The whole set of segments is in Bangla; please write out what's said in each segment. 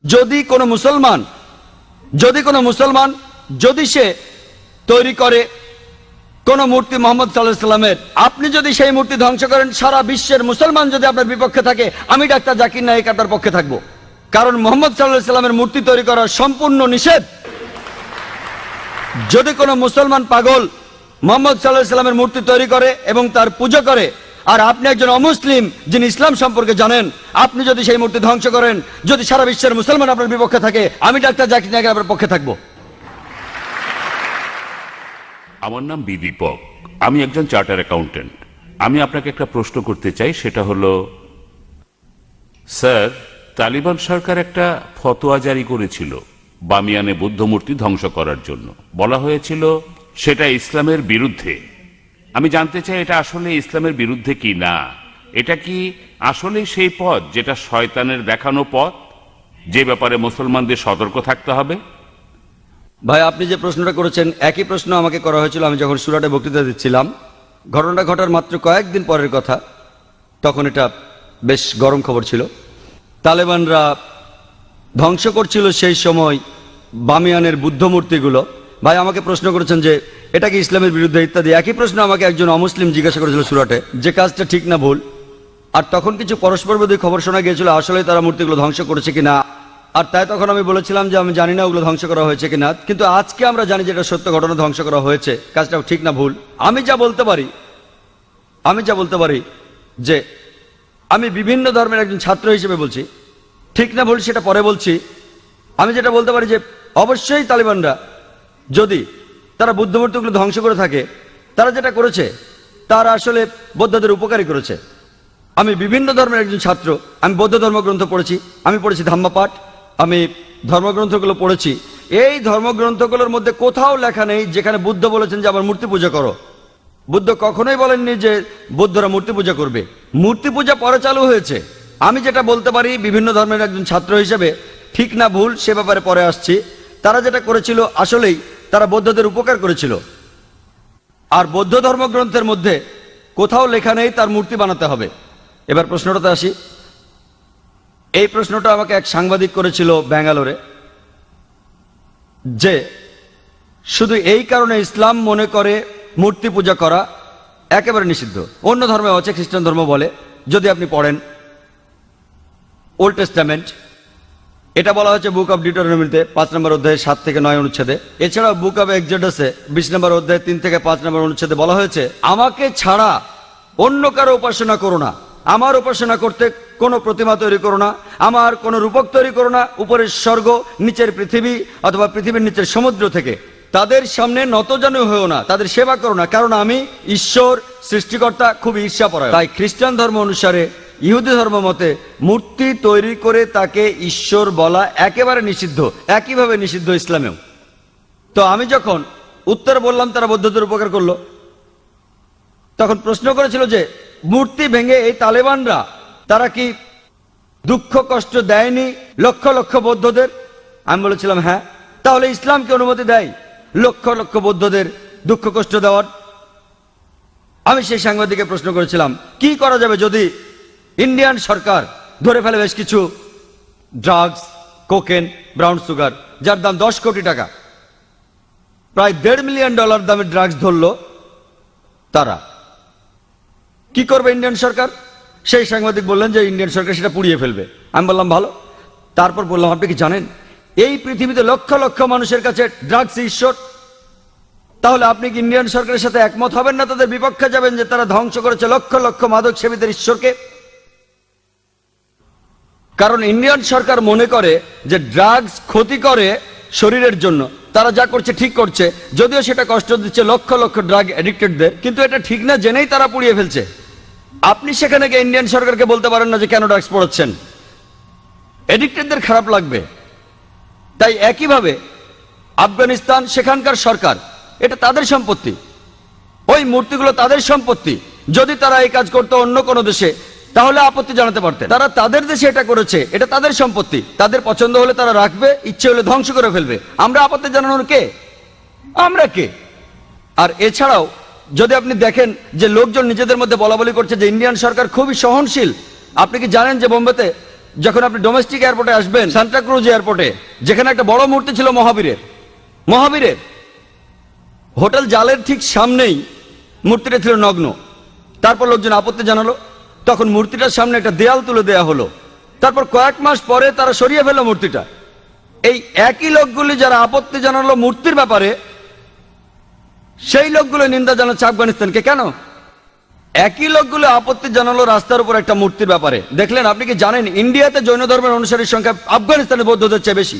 যদি কোনো মুসলমান যদি সে তৈরি করে কোন মূর্তি মোহাম্মদ সাল্লাল্লাহু আলাইহি সাল্লামের, আপনি যদি সেই মূর্তি ধ্বংস করেন, সারা বিশ্বের মুসলমান যদি আপনার বিপক্ষে থাকে, আমি ডাক্তার জাকির নায়েক আপনার পক্ষে থাকবো। কারণ মোহাম্মদ সাল্লাল্লাহু আলাইহি সাল্লামের মূর্তি তৈরি করা সম্পূর্ণ নিষেধ। যদি কোনো মুসলমান পাগল মোহাম্মদ সাল্লাল্লাহু আলাইহি সাল্লামের মূর্তি তৈরি করে এবং তার পূজা করে, আর আপনি একজন অমুসলিম যিনি ইসলাম সম্পর্কে জানেন, আপনি যদি সেই মূর্তি ধ্বংস করেন, যদি সারা বিশ্বের মুসলমান আপনার বিপক্ষে থাকে, আমি ডাক্তার জাকির নায়েক আপনার পক্ষে থাকবো। আমার নাম দীপক, আমি একজন চার্টার অ্যাকাউন্টেন্ট। আমি আপনাকে একটা প্রশ্ন করতে চাই, সেটা হলো, স্যার, তালিবান সরকার একটা ফতোয়া জারি করেছিল বামিয়ানে বুদ্ধ মূর্তি ধ্বংস করার জন্য। বলা হয়েছিল সেটা ইসলামের বিরুদ্ধে। আমি জানতে চাই এটা আসলে ইসলামের বিরুদ্ধে কি না। এটা কি আসলে সেই পথ যেটা শয়তানের দেখানো পথ, যে ব্যাপারে মুসলমানদের সতর্ক থাকতে হবে? ভাই, আপনি যে প্রশ্নটা করেছেন একই প্রশ্ন আমাকে করা হয়েছিল আমি যখন সুরাটে বক্তৃতা দিচ্ছিলাম। ঘটনাটা ঘটার মাত্র কয়েকদিন পরের কথা, তখন এটা বেশ গরম খবর ছিল। তালেবানরা ধ্বংস করছিল সেই সময় বামিয়ানের বুদ্ধ মূর্তিগুলো। ভাই আমাকে প্রশ্ন করেছেন যে এটা কি ইসলামের বিরুদ্ধে ইত্যাদি। একই প্রশ্ন আমাকে একজন অমুসলিম জিজ্ঞাসা করেছিল সুরাটে, যে কাজটা ঠিক না ভুল। আর তখন কিছু পরস্পর বিরোধী খবর শোনা গিয়েছিল আসলে তারা মূর্তিগুলো ধ্বংস করেছে কিনা। আর তাই তখন আমি বলেছিলাম যে আমি জানি না ওগুলো ধ্বংস করা হয়েছে কিনা, কিন্তু আজকে আমরা জানি যে এটা সত্য ঘটনা, ধ্বংস করা হয়েছে। কাজটাও ঠিক না ভুল। আমি যা বলতে পারি যে আমি বিভিন্ন ধর্মের একজন ছাত্র হিসেবে বলছি, ঠিক না ভুল সেটা পরে বলছি। আমি যেটা বলতে পারি যে অবশ্যই তালিবানরা যদি তারা বুদ্ধ মূর্তিগুলো ধ্বংস করে থাকে, তারা যেটা করেছে তারা আসলে বৌদ্ধদের উপকারী করেছে। আমি বিভিন্ন ধর্মের একজন ছাত্র, আমি বৌদ্ধ ধর্মগ্রন্থ পড়েছি, আমি পড়েছি ধাম্মাপাঠ, আমি ধর্মগ্রন্থগুলো পড়েছি। এই ধর্মগ্রন্থগুলোর মধ্যে কোথাও লেখা নেই যেখানে বুদ্ধ বলেছেন যে আবার মূর্তি পূজা করো। বুদ্ধ কখনোই বলেননি যে বৌদ্ধরা মূর্তি পূজা করবে। মূর্তি পূজা পরে চালু হয়েছে। আমি যেটা বলতে পারি বিভিন্ন ধর্মের একজন ছাত্র হিসেবে, ঠিক না ভুল সে ব্যাপারে পরে আসছি। তারা যেটা করেছিল আসলেই তারা বৌদ্ধদের উপকার করেছিল। আর বৌদ্ধ ধর্মগ্রন্থের মধ্যে কোথাও লেখা নেই তার মূর্তি বানাতে হবে। এবার প্রশ্নটাতে আসি। এই প্রশ্নটা আমাকে এক সাংবাদিক করেছিল ব্যাঙ্গালোরে, যে শুধু এই কারণে ইসলাম মনে করে মূর্তি পূজা করা একেবারে নিষিদ্ধ। অন্য ধর্মে আছে, খ্রিস্টান ধর্ম বলে, যদি আপনি পড়েন ওল্ড টেস্টামেন্ট, এটা বলা হয়েছে বুক অফ ডিউটেরোনমিতে 5 নম্বর অধ্যায়ে 7 থেকে 9 অনুচ্ছেদে। এছাড়াও বুক অফ এক্সোডাসে 20 নম্বর অধ্যায়ে 3 থেকে 5 নম্বর অনুচ্ছেদে বলা হয়েছে আমাকে ছাড়া অন্য কারো উপাসনা করো না, আমার উপাসনা করতে কোনো প্রতিমা তৈরি করো না, আমার কোনো রূপক তৈরি করো না উপরের স্বর্গ নিচের পৃথিবী অথবা পৃথিবীর নিচের সমুদ্র থেকে। তাদের সামনে নতজানু হয়েও না, তাদের সেবা করো না, কারণ আমি ঈশ্বর সৃষ্টিকর্তা খুব ঈর্ষাপরায়ণ। তাই খ্রিস্টান ধর্ম অনুসারে, ইহুদি ধর্ম মতে মূর্তি তৈরি করে তাকে ঈশ্বর বলা একেবারে নিষিদ্ধ, একইভাবে নিষিদ্ধ ইসলামেও। তো আমি যখন উত্তর বললাম তারা বৌদ্ধদের উপকার করলো, তখন প্রশ্ন করেছিল যে মূর্তি ভেঙে এই তালেবানরা তারা কি দুঃখ কষ্ট দেয়নি লক্ষ লক্ষ বৌদ্ধদের? আমি বলেছিলাম হ্যাঁ। তাহলে ইসলাম কি অনুমতি দেয় লক্ষ লক্ষ বৌদ্ধদের দুঃখ কষ্ট দেওয়ার? আমি সেই সাংবাদিককে প্রশ্ন করেছিলাম কি করা যাবে যদি ইন্ডিয়ান সরকার ধরে ফেলে বেশ কিছু ড্রাগস, কোকেন, ব্রাউন সুগার, যার দাম 10 কোটি টাকা, প্রায় $1.5 মিলিয়ন দামের ড্রাগস ধরলো, তারা কি করবে ইন্ডিয়ান সরকার? সেই সাংবাদিক বললেন যে ইন্ডিয়ান সরকার সেটা পুড়িয়ে ফেলবে। আমি বললাম ভালো। তারপর বললাম আপনি কি জানেন এই পৃথিবীতে লক্ষ লক্ষ মানুষের কাছে ড্রাগস ঈশ্বর? তাহলে আপনি কি ইন্ডিয়ান সরকারের সাথে একমত হবেন না, তাদের বিপক্ষে যাবেন যে তারা ধ্বংস করেছে লক্ষ লক্ষ মাদক সেবীদের ঈশ্বরকে? কারণ ইন্ডিয়ান সরকার মনে করে যে ড্রাগস ক্ষতি করে শরীরের জন্য, তারা যা করছে ঠিক করছে, যদিও সেটা কষ্ট দিচ্ছে লক্ষ লক্ষ ড্রাগ এডিক্টেডদের, কিন্তু এটা ঠিক না জেনেই তারা পুড়িয়ে ফেলছে। আপনি সেখানে গিয়ে ইন্ডিয়ান সরকারকে বলতে পারেন না যে কেন ড্রাগস পড়াচ্ছেন, এডিক্টেডদের খারাপ লাগবে। তাই একইভাবে আফগানিস্তান, সেখানকার সরকার, এটা তাদের সম্পত্তি, ওই মূর্তিগুলো তাদের সম্পত্তি। যদি তারা এই কাজ করতো অন্য কোনো দেশে তাহলে আপত্তি জানাতে পারতেন। তারা তাদের দেশে এটা করেছে, এটা তাদের সম্পত্তি, তাদের পছন্দ হলে তারা রাখবে, ইচ্ছে হলে ধ্বংস করে ফেলবে। আমরা আপত্তি জানানোর কে? আমরা কে? আর এছাড়াও যদি আপনি দেখেন যে লোকজন নিজেদের মধ্যে বলা বলি করছে যে ইন্ডিয়ান সরকার খুবই সহনশীল। আপনি কি জানেন যে বোম্বেতে যখন আপনি ডোমেস্টিক এয়ারপোর্টে আসবেন, সান্টা ক্রুজ এয়ারপোর্টে, যেখানে একটা বড় মূর্তি ছিল মহাবীরের হোটেল জালের ঠিক সামনেই মূর্তিটা ছিল নগ্ন। তারপর লোকজন আপত্তি জানালো, তখন মূর্তিটার সামনে একটা দেয়াল তুলে দেয়া হলো। তারপর কয়েক মাস পরে তারা সরিয়ে ফেললো মূর্তিটা। এই একই লোকগুলি যারা আপত্তি জানালো মূর্তির ব্যাপারে, সেই লোকগুলো নিন্দা জানাচ্ছে আফগানিস্তানকে। কেন? একই লোকগুলো আপত্তি জানালো রাস্তার উপর একটা মূর্তির ব্যাপারে। দেখলেন, আপনি কি জানেন ইন্ডিয়াতে জৈন ধর্মের অনুসারীর সংখ্যা আফগানিস্তানের বৌদ্ধদের চেয়ে বেশি?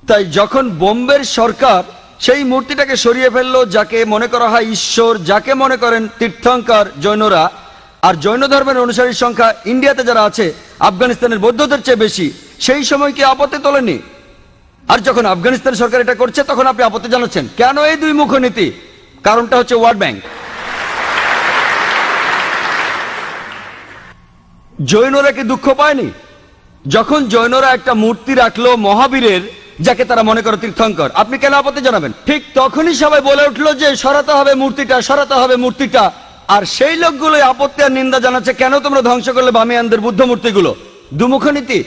তাই যখন বোম্বের সরকার সেই মূর্তিটাকে সরিয়ে ফেললো, যাকে মনে করা হয় ঈশ্বর, যাকে মনে করেন তীর্থঙ্কর জৈনরা, আর জৈন ধর্মের অনুসারীর সংখ্যা ইন্ডিয়াতে যারা আছে আফগানিস্তানের বৌদ্ধদের চেয়ে বেশি, সেই সময় কি আপত্তি তোলেনি? আর যখন আফগানিস্তান সরকার এটা করছে তখন আপনি আপত্তি জানাচ্ছেন কেন? এই দুই মুখ নীতি। কারণটা হচ্ছে ওয়ার্ল্ড ব্যাংক। জৈনরা কি দুঃখ পায়নি যখন জৈনরা একটা মূর্তি রাখলো মহাবীরের, যাকে তারা মনে করে তীর্থঙ্কর? আপনি কেন আপত্তি জানাবেন? ঠিক তখনই সবাই বলে উঠলো যে সরাতে হবে মূর্তিটা, সরাতে হবে মূর্তিটা। আর সেই লোকগুলো আপত্তি আর নিন্দা জানাচ্ছে, কেন তোমরা ধ্বংস করলে বামিয়ানদের বুদ্ধ মূর্তিগুলো? দুমুখ নীতি।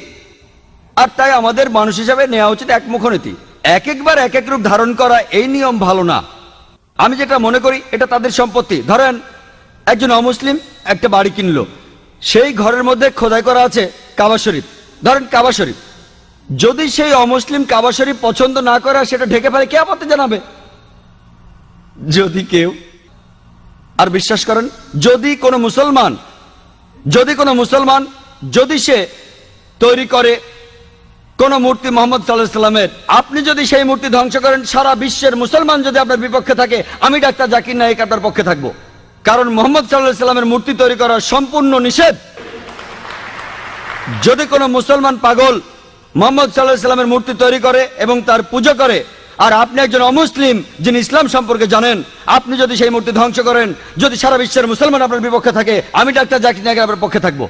আর তাই আমাদের মানুষ হিসাবে নেওয়া উচিত একমুখ নীতি। এক একবার এক এক রূপ ধারণ করা, এই নিয়ম ভালো না। আমি যেটা মনে করি এটা তাদের সম্পত্তি। ধরেন একজন অমুসলিম একটা বাড়ি কিনলো, সেই ঘরের মধ্যে খোদাই করা আছে কাবা শরীফ। ধরেন কাবা শরীফ, যদি সেই অমুসলিম কাবা শরীফ পছন্দ না করে আর সেটা ঢেকে ফেলে, কে আপত্তি জানাবে? যদি কেউ, আর বিশ্বাস করেন, যদি কোনো মুসলমান যদি সে তৈরি করে কোন মূর্তি মোহাম্মদ সাল্লাল্লাহু আলাইহি সাল্লামের, আপনি যদি সেই মূর্তি ধ্বংস করেন, সারা বিশ্বের মুসলমান যদি আপনার বিপক্ষে থাকে, আমি ডাক্তার জাকির নায়েক আপনার পক্ষে থাকবো। কারণ মোহাম্মদ সাল্লাল্লাহু আলাইহি সাল্লামের মূর্তি তৈরি করা সম্পূর্ণ নিষেধ। যদি কোনো মুসলমান পাগল মোহাম্মদ সাল্লাল্লাহু আলাইহি সাল্লামের মূর্তি তৈরি করে এবং তার পুজো করে, আর আপনি একজন অমুসলিম যিনি ইসলাম সম্পর্কে জানেন, আপনি যদি সেই মূর্তি ধ্বংস করেন, যদি সারা বিশ্বের মুসলমান আপনার বিপক্ষে থাকে, আমি ডাক্তার জাকির নায়েক আপনার পক্ষে থাকবো।